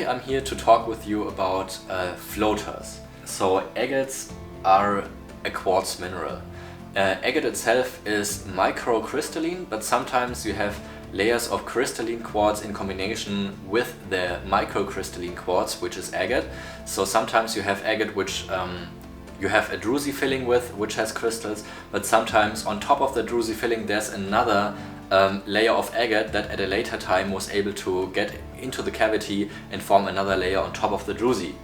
Today I'm here to talk with you about floaters. So agates are a quartz mineral. Agate itself is microcrystalline, but sometimes you have layers of crystalline quartz in combination with the microcrystalline quartz, which is agate. So sometimes you have agate which you have a druzy filling with, which has crystals, but sometimes on top of the druzy filling there's another layer of agate that at a later time was able to get into the cavity and form another layer on top of the druzy.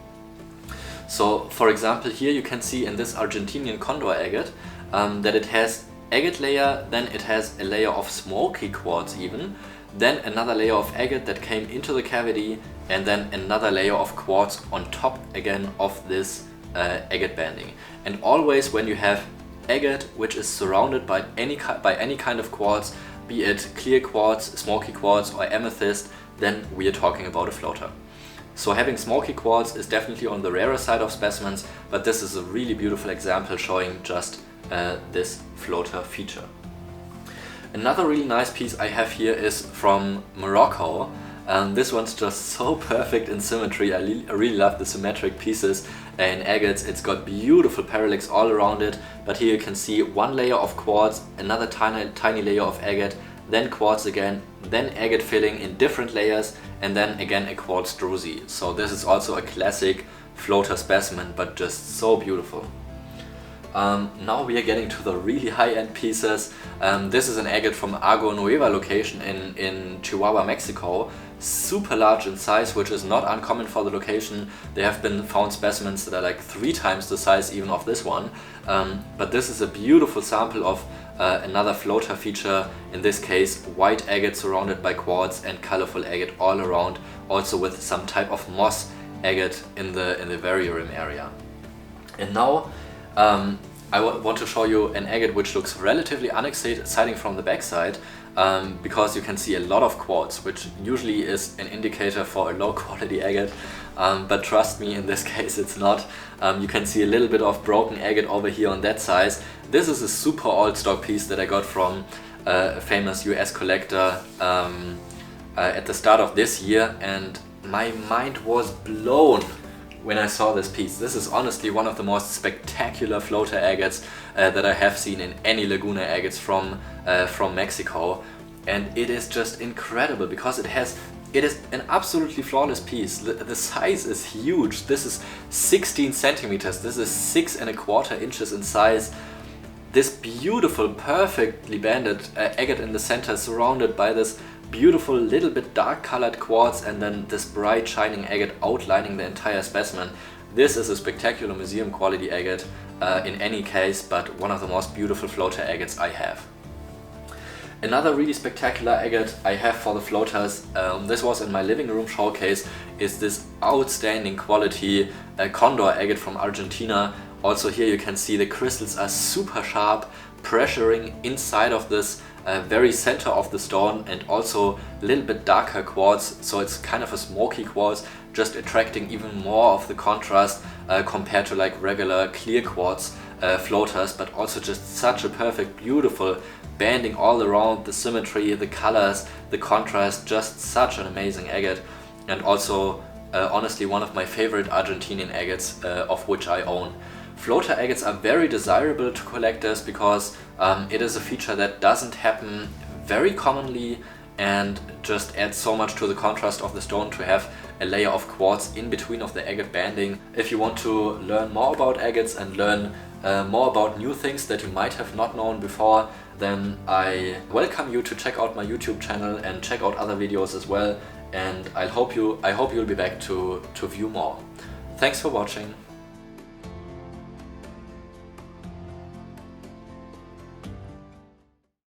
So for example, here you can see in this Argentinian condor agate that it has agate layer, then it has a layer of smoky quartz even, then another layer of agate that came into the cavity, and then another layer of quartz on top again of this agate banding. And always when you have agate which is surrounded by any kind of quartz, be it clear quartz, smoky quartz or amethyst, then we are talking about a floater. So having smoky quartz is definitely on the rarer side of specimens, but this is a really beautiful example showing just this floater feature. Another really nice piece I have here is from Morocco. This one's just so perfect in symmetry. I really love the symmetric pieces in agates. It's got beautiful parallax all around it, but here you can see one layer of quartz, another tiny layer of agate, then quartz again, then agate filling in different layers, and then again a quartz druzy. So this is also a classic floater specimen, but just so beautiful. Now we are getting to the really high-end pieces. This is an agate from Agua Nueva location in Chihuahua, Mexico. Super large in size, which is not uncommon for the location. There have been found specimens that are like 3 times the size even of this one. But this is a beautiful sample of another floater feature, in this case white agate surrounded by quartz and colorful agate all around, also with some type of moss agate in the very rim area. And now I want to show you an agate which looks relatively unexciting from the backside, because you can see a lot of quartz, which usually is an indicator for a low quality agate, but trust me, in this case it's not. You can see a little bit of broken agate over here on that size. This is a super old stock piece that I got from a famous US collector at the start of this year, and my mind was blown when I saw this piece. This is honestly one of the most spectacular floater agates that I have seen in any Laguna agates from Mexico, and it is just incredible because it is an absolutely flawless piece. The size is huge. This is 16 centimeters. This is 6¼ inches in size. This beautiful, perfectly banded agate in the center, surrounded by this beautiful, little bit dark colored quartz, and then this bright shining agate outlining the entire specimen. This is a spectacular museum quality agate in any case, but one of the most beautiful floater agates I have. Another really spectacular agate I have for the floaters, this was in my living room showcase, is this outstanding quality condor agate from Argentina. Also here you can see the crystals are super sharp, pressuring inside of this very center of the stone, and also a little bit darker quartz, so it's kind of a smoky quartz, just attracting even more of the contrast compared to like regular clear quartz floaters, but also just such a perfect, beautiful banding all around, the symmetry, the colors, the contrast, just such an amazing agate, and also honestly one of my favorite Argentinian agates of which I own. Floater agates are very desirable to collectors because it is a feature that doesn't happen very commonly and just adds so much to the contrast of the stone to have a layer of quartz in between of the agate banding. If you want to learn more about agates and learn more about new things that you might have not known before, then I welcome you to check out my YouTube channel and check out other videos as well, and I hope you'll be back to view more. Thanks for watching.